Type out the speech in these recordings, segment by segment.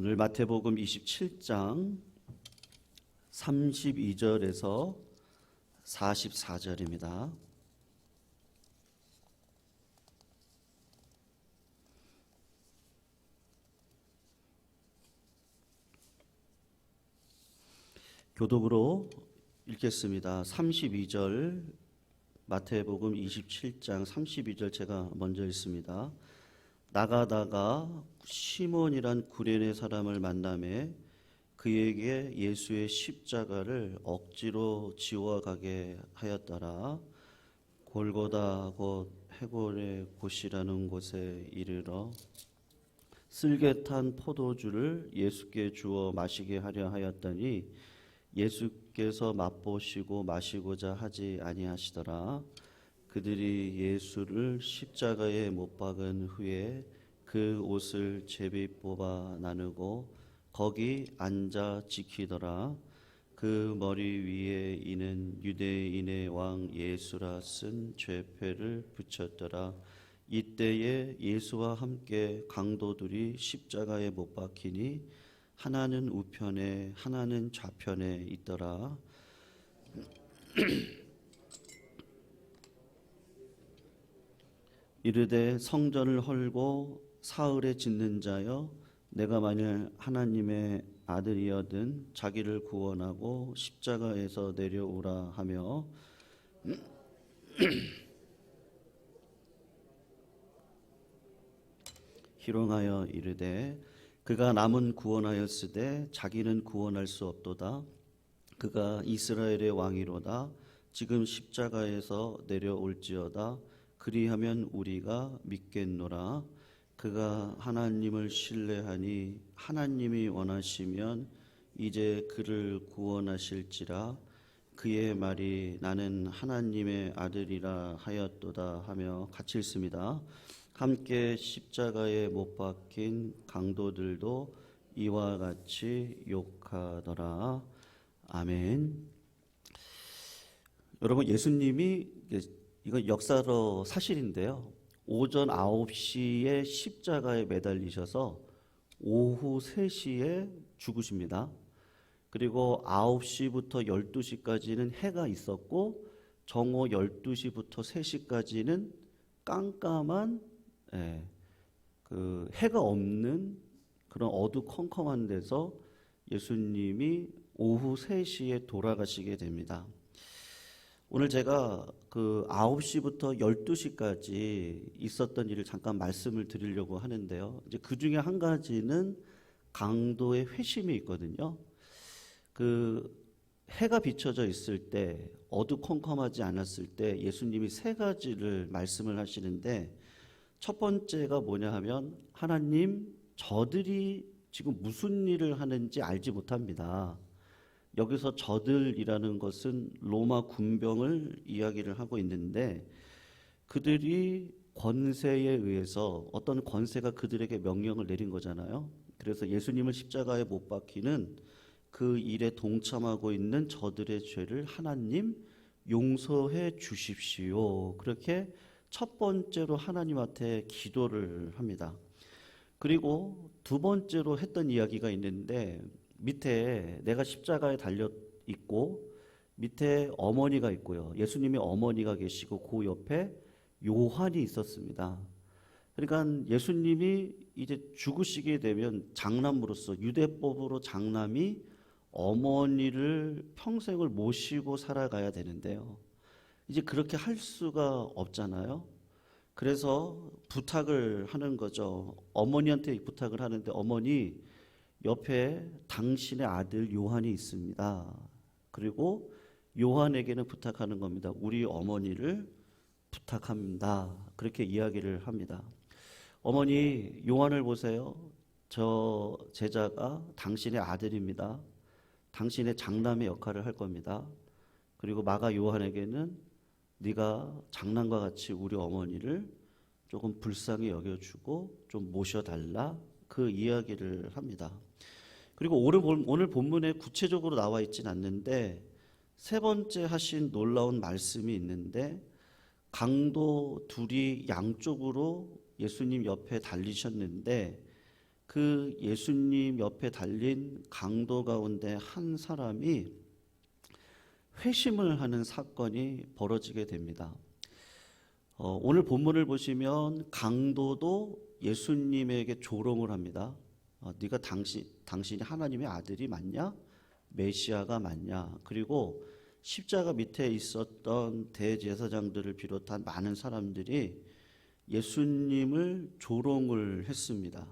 오늘 마태복음 27장 32절에서 44절입니다. 교독으로 읽겠습니다. 32절, 마태복음 27장 32절 제가 먼저 읽습니다. 나가다가 시몬이란 구레네 사람을 만나매 그에게 예수의 십자가를 억지로 지워가게 하였더라. 골고다 곧 해골의 곳이라는 곳에 이르러 쓸개 탄 포도주를 예수께 주어 마시게 하려 하였더니 예수께서 맛보시고 마시고자 하지 아니하시더라. 그들이 예수를 십자가에 못 박은 후에 그 옷을 제비 뽑아 나누고 거기 앉아 지키더라. 그 머리 위에 이는 유대인의 왕 예수라 쓴 죄패를 붙였더라. 이때에 예수와 함께 강도들이 십자가에 못 박히니 하나는 우편에 하나는 좌편에 있더라. 이르되 성전을 헐고 사흘에 짓는 자여, 내가 만일 하나님의 아들이여든 자기를 구원하고 십자가에서 내려오라 하며 희롱하여 이르되 그가 남은 구원하였으되 자기는 구원할 수 없도다. 그가 이스라엘의 왕이로다. 지금 십자가에서 내려올지어다. 그리하면 우리가 믿겠노라. 그가 하나님을 신뢰하니 하나님이 원하시면 이제 그를 구원하실지라. 그의 말이 나는 하나님의 아들이라 하였도다 하며 같이 읽습니다. 함께 십자가에 못 박힌 강도들도 이와 같이 욕하더라. 아멘. 여러분, 예수님이 이건 역사로 사실인데요. 오전 9시에 십자가에 매달리셔서 오후 3시에 죽으십니다. 그리고 9시부터 12시까지는 해가 있었고 정오 12시부터 3시까지는 깜깜한 그 해가 없는 그런 어두컴컴한 데서 예수님이 오후 3시에 돌아가시게 됩니다. 오늘 제가 그 9시부터 12시까지 있었던 일을 잠깐 말씀을 드리려고 하는데요. 이제 그 중에 한 가지는 강도의 회심이 있거든요. 그 해가 비춰져 있을 때, 어두컴컴하지 않았을 때 예수님이 3가지를 말씀을 하시는데, 첫 번째가 뭐냐 하면, 하나님, 저들이 지금 무슨 일을 하는지 알지 못합니다. 여기서 저들이라는 것은 로마 군병을 이야기를 하고 있는데, 그들이 권세에 의해서 어떤 권세가 그들에게 명령을 내린 거잖아요. 그래서 예수님을 십자가에 못 박히는 그 일에 동참하고 있는 저들의 죄를 하나님 용서해 주십시오. 그렇게 첫 번째로 하나님한테 기도를 합니다. 그리고 두 번째로 했던 이야기가 있는데, 밑에 내가 십자가에 달려 있고 밑에 어머니가 있고요. 예수님의 어머니가 계시고 그 옆에 요한이 있었습니다. 그러니까 예수님이 이제 죽으시게 되면 장남으로서, 유대법으로 장남이 어머니를 평생을 모시고 살아가야 되는데요. 이제 그렇게 할 수가 없잖아요. 그래서 부탁을 하는 거죠. 어머니한테 부탁을 하는데, 어머니, 옆에 당신의 아들 요한이 있습니다. 그리고 요한에게는 부탁하는 겁니다. 우리 어머니를 부탁합니다. 그렇게 이야기를 합니다. 어머니, 요한을 보세요. 저 제자가 당신의 아들입니다. 당신의 장남의 역할을 할 겁니다. 그리고 마가 요한에게는 네가 장남과 같이 우리 어머니를 조금 불쌍히 여겨주고 좀 모셔달라, 그 이야기를 합니다. 그리고 오늘 본문에 구체적으로 나와 있진 않는데, 세 번째 하신 놀라운 말씀이 있는데, 강도 둘이 양쪽으로 예수님 옆에 달리셨는데 그 예수님 옆에 달린 강도 가운데 한 사람이 회심을 하는 사건이 벌어지게 됩니다. 오늘 본문을 보시면 강도도 예수님에게 조롱을 합니다. 네가 당신이 하나님의 아들이 맞냐? 메시아가 맞냐? 그리고 십자가 밑에 있었던 대제사장들을 비롯한 많은 사람들이 예수님을 조롱을 했습니다.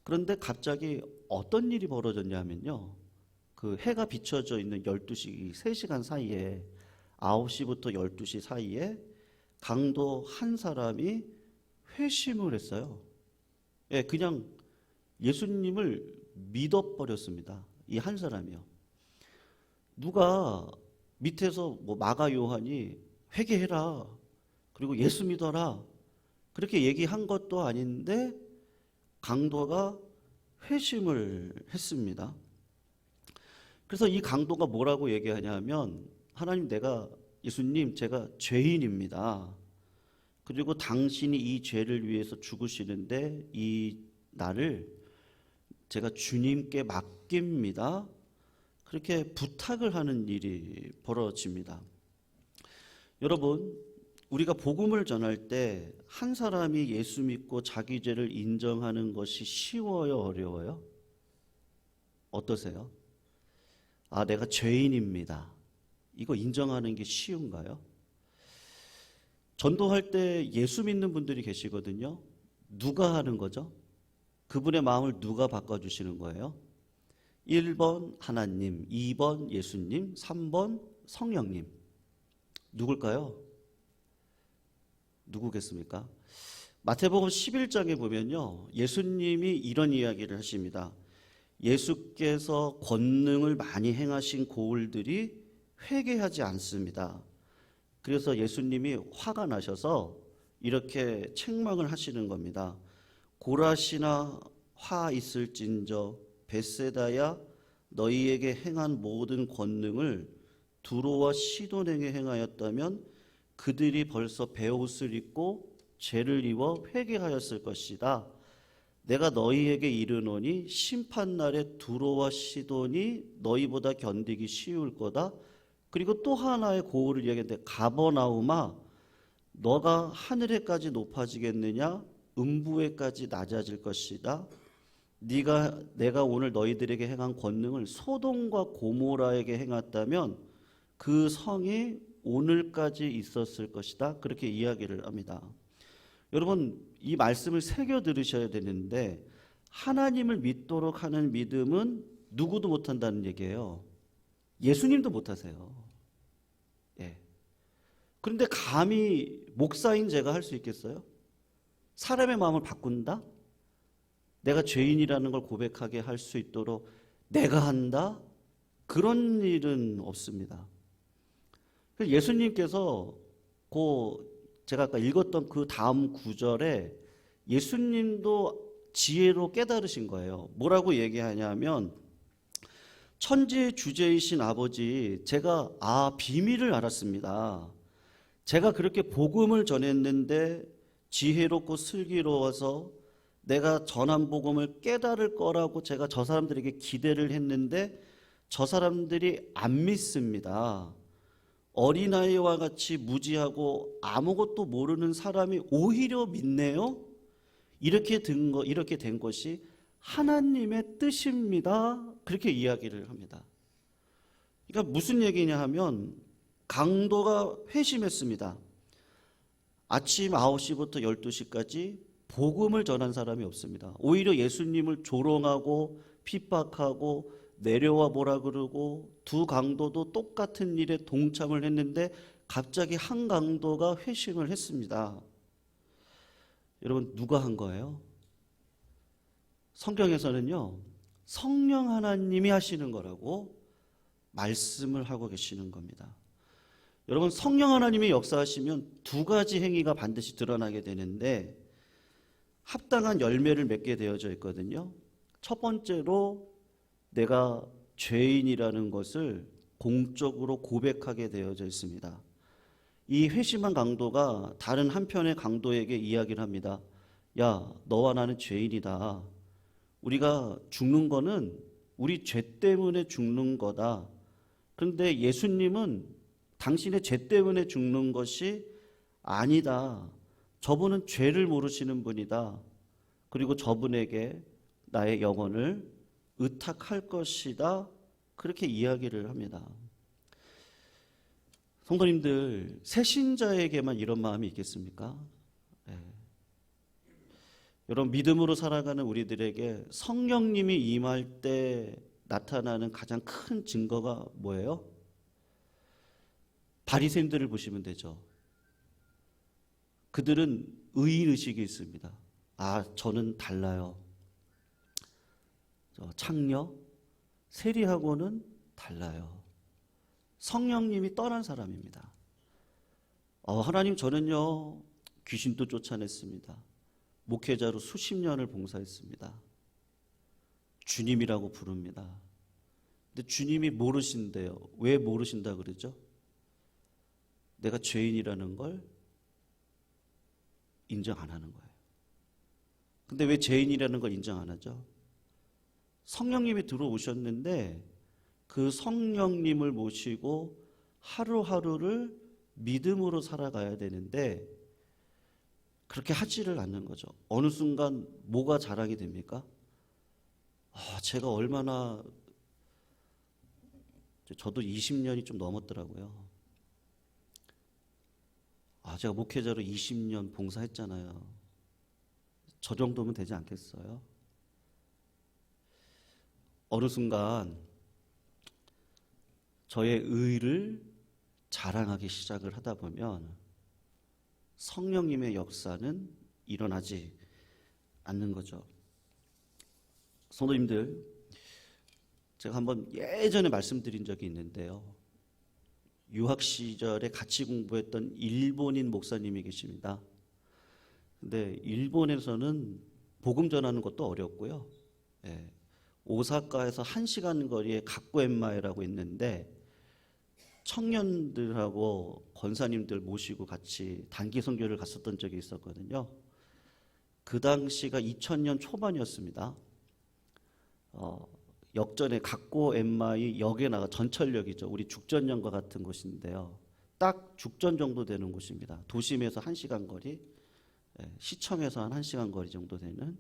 그런데 갑자기 어떤 일이 벌어졌냐면요. 그 해가 비춰져 있는 12시, 3시간 사이에 9시부터 12시 사이에 강도 한 사람이 회심을 했어요. 예, 그냥 예수님을 믿어버렸습니다. 이 한 사람이요. 누가 밑에서 뭐 마가 요한이 회개해라, 그리고 예수 믿어라, 그렇게 얘기한 것도 아닌데 강도가 회심을 했습니다. 그래서 이 강도가 뭐라고 얘기하냐면, 하나님, 예수님, 제가 죄인입니다. 그리고 당신이 이 죄를 위해서 죽으시는데 이 나를 제가 주님께 맡깁니다. 그렇게 부탁을 하는 일이 벌어집니다. 여러분, 우리가 복음을 전할 때 한 사람이 예수 믿고 자기 죄를 인정하는 것이 쉬워요, 어려워요? 어떠세요? 내가 죄인입니다. 이거 인정하는 게 쉬운가요? 전도할 때 예수 믿는 분들이 계시거든요. 누가 하는 거죠? 그분의 마음을 누가 바꿔주시는 거예요? 1번 하나님, 2번 예수님, 3번 성령님. 누굴까요? 누구겠습니까? 마태복음 11장에 보면요, 예수님이 이런 이야기를 하십니다. 예수께서 권능을 많이 행하신 고을들이 회개하지 않습니다. 그래서 예수님이 화가 나셔서 이렇게 책망을 하시는 겁니다. 고라시나 화 있을진저 벳세다야, 너희에게 행한 모든 권능을 두로와 시돈에게 행하였다면 그들이 벌써 베옷을 입고 죄를 입어 회개하였을 것이다. 내가 너희에게 이르노니 심판날에 두로와 시돈이 너희보다 견디기 쉬울 거다. 그리고 또 하나의 고울을 이야기하는데, 가버나움아, 너가 하늘에까지 높아지겠느냐? 음부에까지 낮아질 것이다. 내가 오늘 너희들에게 행한 권능을 소돔과 고모라에게 행했다면 그 성이 오늘까지 있었을 것이다. 그렇게 이야기를 합니다. 여러분, 이 말씀을 새겨 들으셔야 되는데, 하나님을 믿도록 하는 믿음은 누구도 못한다는 얘기예요. 예수님도 못하세요. 예. 그런데 감히 목사인 제가 할 수 있겠어요? 사람의 마음을 바꾼다? 내가 죄인이라는 걸 고백하게 할 수 있도록 내가 한다? 그런 일은 없습니다. 예수님께서 제가 아까 읽었던 그 다음 구절에 예수님도 지혜로 깨달으신 거예요. 뭐라고 얘기하냐면, 천지의 주제이신 아버지, 제가 비밀을 알았습니다. 제가 그렇게 복음을 전했는데 지혜롭고 슬기로워서 내가 전한 복음을 깨달을 거라고 제가 저 사람들에게 기대를 했는데 저 사람들이 안 믿습니다. 어린아이와 같이 무지하고 아무것도 모르는 사람이 오히려 믿네요. 이렇게 된 것이 하나님의 뜻입니다. 그렇게 이야기를 합니다. 그러니까 무슨 얘기냐 하면, 강도가 회심했습니다. 아침 9시부터 12시까지 복음을 전한 사람이 없습니다. 오히려 예수님을 조롱하고 핍박하고 내려와 보라 그러고, 두 강도도 똑같은 일에 동참을 했는데 갑자기 한 강도가 회심을 했습니다. 여러분, 누가 한 거예요? 성경에서는요, 성령 하나님이 하시는 거라고 말씀을 하고 계시는 겁니다. 여러분, 성령 하나님이 역사하시면 두 가지 행위가 반드시 드러나게 되는데 합당한 열매를 맺게 되어져 있거든요. 첫 번째로 내가 죄인이라는 것을 공적으로 고백하게 되어져 있습니다. 이 회심한 강도가 다른 한편의 강도에게 이야기를 합니다. 야, 너와 나는 죄인이다. 우리가 죽는 거는 우리 죄 때문에 죽는 거다. 그런데 예수님은 당신의 죄 때문에 죽는 것이 아니다. 저분은 죄를 모르시는 분이다. 그리고 저분에게 나의 영혼을 의탁할 것이다. 그렇게 이야기를 합니다. 성도님들, 새신자에게만 이런 마음이 있겠습니까? 네. 여러분, 믿음으로 살아가는 우리들에게 성령님이 임할 때 나타나는 가장 큰 증거가 뭐예요? 바리새인들을 보시면 되죠. 그들은 의인의식이 있습니다. 아, 저는 달라요. 창녀, 세리하고는 달라요. 성령님이 떠난 사람입니다. 하나님, 저는요 귀신도 쫓아냈습니다. 목회자로 수십 년을 봉사했습니다. 주님이라고 부릅니다. 근데 주님이 모르신대요. 왜 모르신다 그러죠? 내가 죄인이라는 걸 인정 안 하는 거예요. 근데 왜 죄인이라는 걸 인정 안 하죠? 성령님이 들어오셨는데 그 성령님을 모시고 하루하루를 믿음으로 살아가야 되는데 그렇게 하지를 않는 거죠. 어느 순간 뭐가 자랑이 됩니까? 제가 얼마나, 저도 20년이 좀 넘었더라고요. 제가 목회자로 20년 봉사했잖아요. 저 정도면 되지 않겠어요? 어느 순간 저의 의를 자랑하기 시작을 하다 보면 성령님의 역사는 일어나지 않는 거죠. 성도님들, 제가 한번 예전에 말씀드린 적이 있는데요. 유학 시절에 같이 공부했던 일본인 목사님이 계십니다. 근데 일본에서는 복음 전하는 것도 어렵고요. 오사카에서 1시간 거리에 가쿠엔마에라고 있는데 청년들하고 권사님들 모시고 같이 단기 선교를 갔었던 적이 있었거든요. 그 당시가 2000년 초반이었습니다. 역전에 가쿠엔마의 역에 나가 전철역이죠. 우리 죽전역과 같은 곳인데요. 딱 죽전 정도 되는 곳입니다. 도심에서 1시간 거리, 시청에서 한 1시간 거리 정도 되는.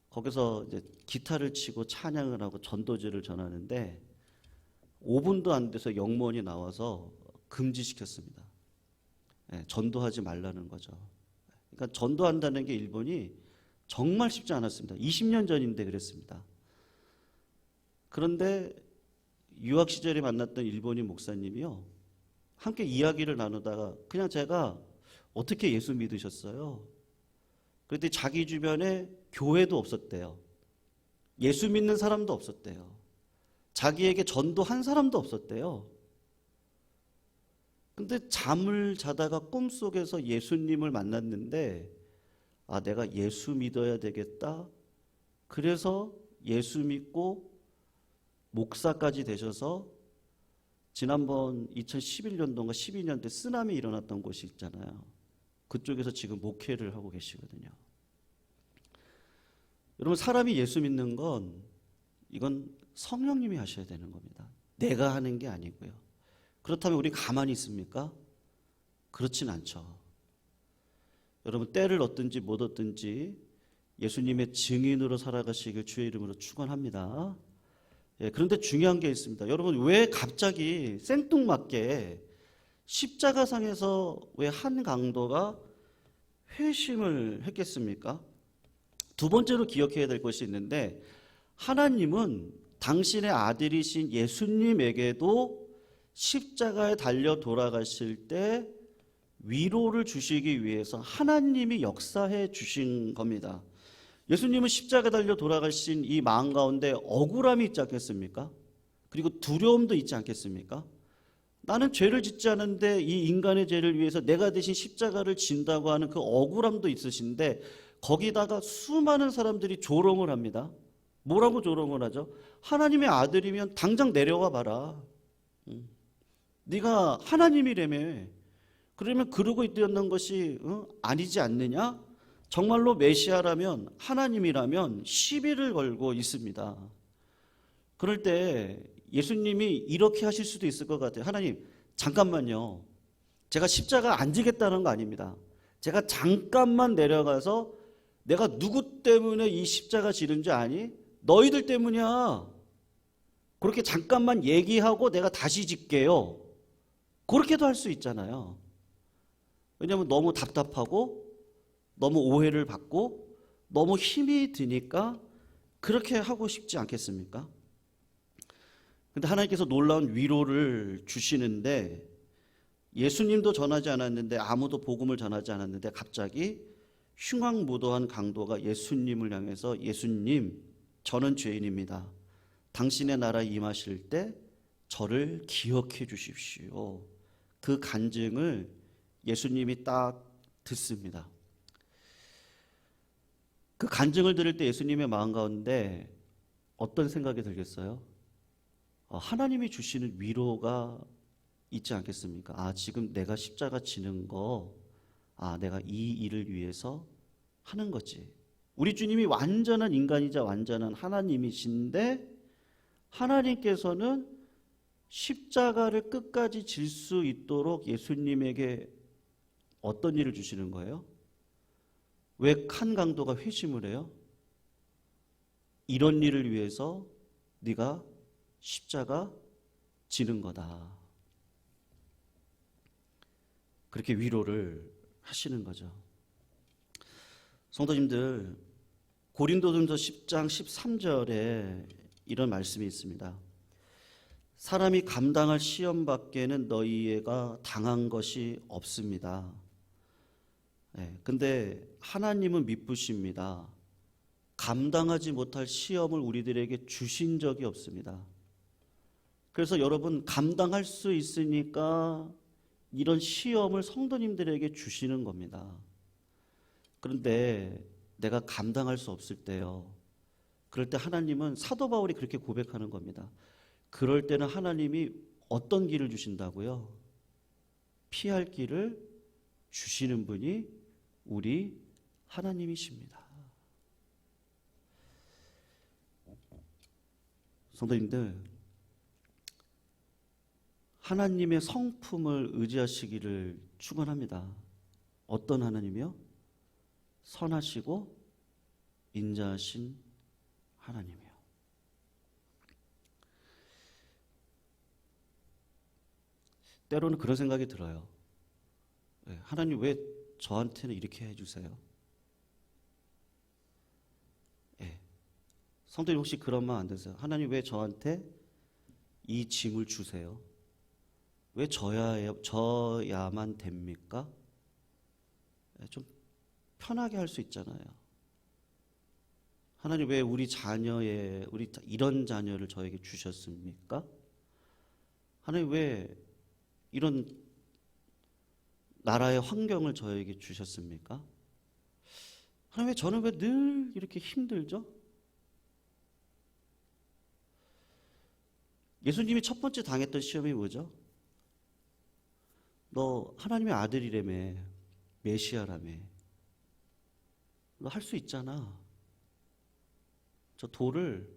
거기서 이제 기타를 치고 찬양을 하고 전도지를 전하는데 5분도 안 돼서 영무원이 나와서 금지시켰습니다. 전도하지 말라는 거죠. 그러니까 전도한다는 게 일본이 정말 쉽지 않았습니다. 20년 전인데 그랬습니다. 그런데 유학 시절에 만났던 일본인 목사님이요, 함께 이야기를 나누다가 그냥 제가 어떻게 예수 믿으셨어요? 그런데 자기 주변에 교회도 없었대요. 예수 믿는 사람도 없었대요. 자기에게 전도한 사람도 없었대요. 근데 잠을 자다가 꿈속에서 예수님을 만났는데 내가 예수 믿어야 되겠다. 그래서 예수 믿고 목사까지 되셔서 지난번 2011년도인가 12년도에 쓰나미 일어났던 곳이 있잖아요. 그쪽에서 지금 목회를 하고 계시거든요. 여러분, 사람이 예수 믿는 건 이건 성령님이 하셔야 되는 겁니다. 내가 하는 게 아니고요. 그렇다면 우리 가만히 있습니까? 그렇진 않죠. 여러분, 때를 얻든지 못 얻든지 예수님의 증인으로 살아가시길 주의 이름으로 축원합니다. 그런데 중요한 게 있습니다. 여러분, 왜 갑자기 생뚱맞게 십자가상에서 왜 한 강도가 회심을 했겠습니까? 두 번째로 기억해야 될 것이 있는데, 하나님은 당신의 아들이신 예수님에게도 십자가에 달려 돌아가실 때 위로를 주시기 위해서 하나님이 역사해 주신 겁니다. 예수님은 십자가에 달려 돌아가신 이 마음 가운데 억울함이 있지 않겠습니까? 그리고 두려움도 있지 않겠습니까? 나는 죄를 짓지 않은데 이 인간의 죄를 위해서 내가 대신 십자가를 진다고 하는 그 억울함도 있으신데, 거기다가 수많은 사람들이 조롱을 합니다. 뭐라고 조롱을 하죠? 하나님의 아들이면 당장 내려와 봐라. 네가 하나님이라며. 그러면 그러고 있던 것이 아니지 않느냐? 정말로 메시아라면, 하나님이라면 시비를 걸고 있습니다. 그럴 때 예수님이 이렇게 하실 수도 있을 것 같아요. 하나님, 잠깐만요. 제가 십자가 안 지겠다는 거 아닙니다. 제가 잠깐만 내려가서 내가 누구 때문에 이 십자가 지른 줄 아니? 너희들 때문이야. 그렇게 잠깐만 얘기하고 내가 다시 짓게요. 그렇게도 할 수 있잖아요. 왜냐하면 너무 답답하고 너무 오해를 받고 너무 힘이 드니까 그렇게 하고 싶지 않겠습니까? 근데 하나님께서 놀라운 위로를 주시는데 예수님도 전하지 않았는데 아무도 복음을 전하지 않았는데 갑자기 흉악무도한 강도가 예수님을 향해서 예수님, 저는 죄인입니다. 당신의 나라에 임하실 때 저를 기억해 주십시오. 그 간증을 예수님이 딱 듣습니다. 그 간증을 들을 때 예수님의 마음 가운데 어떤 생각이 들겠어요? 하나님이 주시는 위로가 있지 않겠습니까? 지금 내가 십자가 지는 거, 내가 이 일을 위해서 하는 거지. 우리 주님이 완전한 인간이자 완전한 하나님이신데 하나님께서는 십자가를 끝까지 질 수 있도록 예수님에게 어떤 일을 주시는 거예요? 왜 한 강도가 회심을 해요? 이런 일을 위해서 네가 십자가 지는 거다. 그렇게 위로를 하시는 거죠. 성도님들, 고린도전서 10장 13절에 이런 말씀이 있습니다. 사람이 감당할 시험 밖에는 너희가 당한 것이 없습니다. 근데 하나님은 미쁘십니다. 감당하지 못할 시험을 우리들에게 주신 적이 없습니다. 그래서 여러분, 감당할 수 있으니까 이런 시험을 성도님들에게 주시는 겁니다. 그런데 내가 감당할 수 없을 때요. 그럴 때 하나님은, 사도 바울이 그렇게 고백하는 겁니다. 그럴 때는 하나님이 어떤 길을 주신다고요? 피할 길을 주시는 분이 우리 하나님이십니다. 성도님들, 하나님의 성품을 의지하시기를 축원합니다. 어떤 하나님이요? 선하시고 인자하신 하나님이요. 때로는 그런 생각이 들어요. 하나님 왜 저한테는 이렇게 해주세요? 성도님 혹시 그런 마음 안 드세요? 하나님 왜 저한테 이 짐을 주세요? 왜 저야만 됩니까? 좀 편하게 할 수 있잖아요. 하나님 왜 우리 이런 자녀를 저에게 주셨습니까? 하나님 왜 이런 나라의 환경을 저에게 주셨습니까? 하나님 왜 저는 왜 늘 이렇게 힘들죠? 예수님이 첫 번째 당했던 시험이 뭐죠? 너 하나님의 아들이라며, 메시아라며, 너 할 수 있잖아. 저 돌을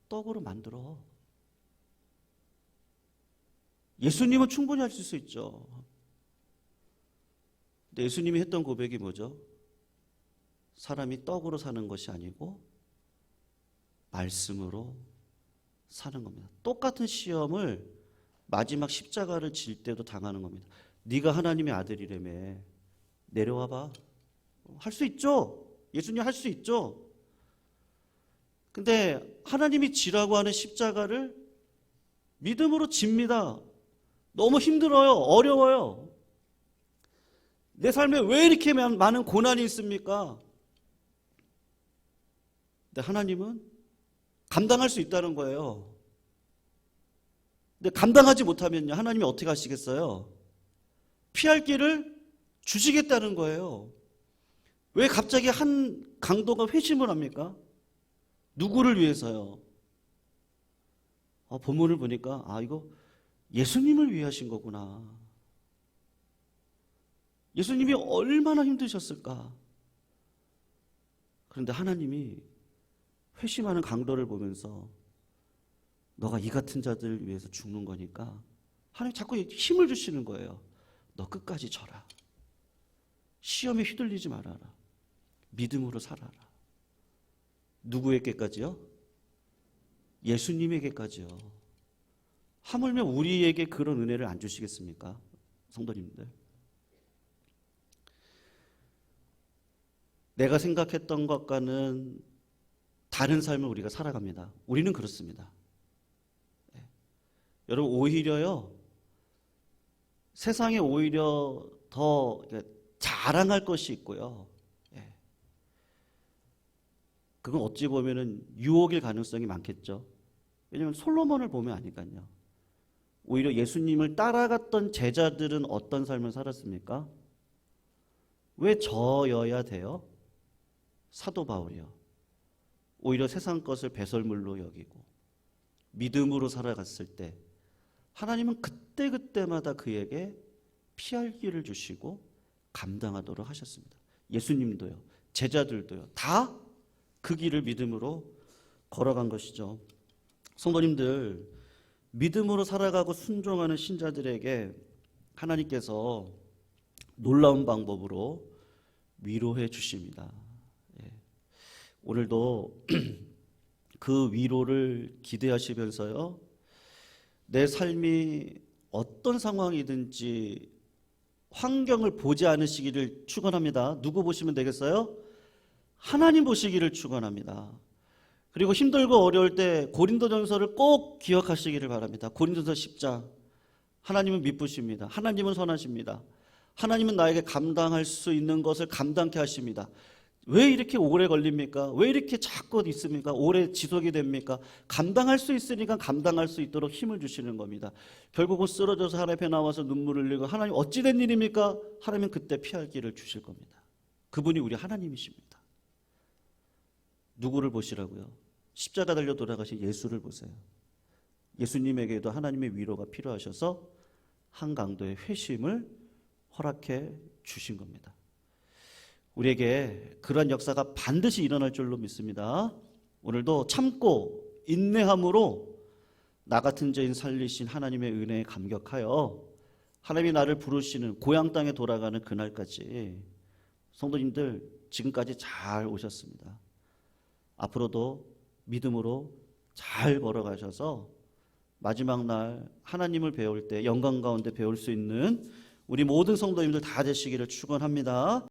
떡으로 만들어. 예수님은 충분히 할 수 있죠. 근데 예수님이 했던 고백이 뭐죠? 사람이 떡으로 사는 것이 아니고 말씀으로 사는 겁니다. 똑같은 시험을 마지막 십자가를 질 때도 당하는 겁니다. 네가 하나님의 아들이라며, 내려와 봐. 할 수 있죠. 예수님 할 수 있죠. 근데 하나님이 지라고 하는 십자가를 믿음으로 집니다. 너무 힘들어요. 어려워요. 내 삶에 왜 이렇게 많은 고난이 있습니까? 근데 하나님은 감당할 수 있다는 거예요. 근데 감당하지 못하면요, 하나님이 어떻게 하시겠어요? 피할 길을 주시겠다는 거예요. 왜 갑자기 한 강도가 회심을 합니까? 누구를 위해서요? 본문을 보니까 이거 예수님을 위해 하신 거구나. 예수님이 얼마나 힘드셨을까? 그런데 하나님이 회심하는 강도를 보면서 너가 이 같은 자들을 위해서 죽는 거니까 하나님 자꾸 힘을 주시는 거예요. 너 끝까지 져라. 시험에 휘둘리지 말아라. 믿음으로 살아라. 누구에게까지요? 예수님에게까지요. 하물며 우리에게 그런 은혜를 안 주시겠습니까? 성도님들. 내가 생각했던 것과는 다른 삶을 우리가 살아갑니다. 우리는 그렇습니다. 여러분, 오히려요, 세상에 오히려 더 자랑할 것이 있고요. 그건 어찌 보면은 유혹일 가능성이 많겠죠. 왜냐하면 솔로몬을 보면 아니까요. 오히려 예수님을 따라갔던 제자들은 어떤 삶을 살았습니까? 왜 저여야 돼요? 사도 바울이요. 오히려 세상 것을 배설물로 여기고 믿음으로 살아갔을 때 하나님은 그때그때마다 그에게 피할 길을 주시고 감당하도록 하셨습니다. 예수님도요. 제자들도요. 다 그 길을 믿음으로 걸어간 것이죠. 성도님들, 믿음으로 살아가고 순종하는 신자들에게 하나님께서 놀라운 방법으로 위로해 주십니다. 오늘도 그 위로를 기대하시면서요, 내 삶이 어떤 상황이든지 환경을 보지 않으시기를 축원합니다. 누구 보시면 되겠어요? 하나님 보시기를 축원합니다. 그리고 힘들고 어려울 때 고린도전서를 꼭 기억하시기를 바랍니다. 고린도전서 10장. 하나님은 미쁘십니다. 하나님은 선하십니다. 하나님은 나에게 감당할 수 있는 것을 감당케 하십니다. 왜 이렇게 오래 걸립니까? 왜 이렇게 자꾸 있습니까? 오래 지속이 됩니까? 감당할 수 있으니까 감당할 수 있도록 힘을 주시는 겁니다. 결국은 쓰러져서 하나님 앞에 나와서 눈물을 흘리고 하나님 어찌 된 일입니까? 하나님은 그때 피할 길을 주실 겁니다. 그분이 우리 하나님이십니다. 누구를 보시라고요? 십자가 달려 돌아가신 예수를 보세요. 예수님에게도 하나님의 위로가 필요하셔서 한강도의 회심을 허락해 주신 겁니다. 우리에게 그러한 역사가 반드시 일어날 줄로 믿습니다. 오늘도 참고 인내함으로 나 같은 죄인 살리신 하나님의 은혜에 감격하여 하나님이 나를 부르시는 고향 땅에 돌아가는 그날까지 성도님들 지금까지 잘 오셨습니다. 앞으로도 믿음으로 잘 걸어가셔서 마지막 날 하나님을 배울 때 영광 가운데 배울 수 있는 우리 모든 성도님들 다 되시기를 축원합니다.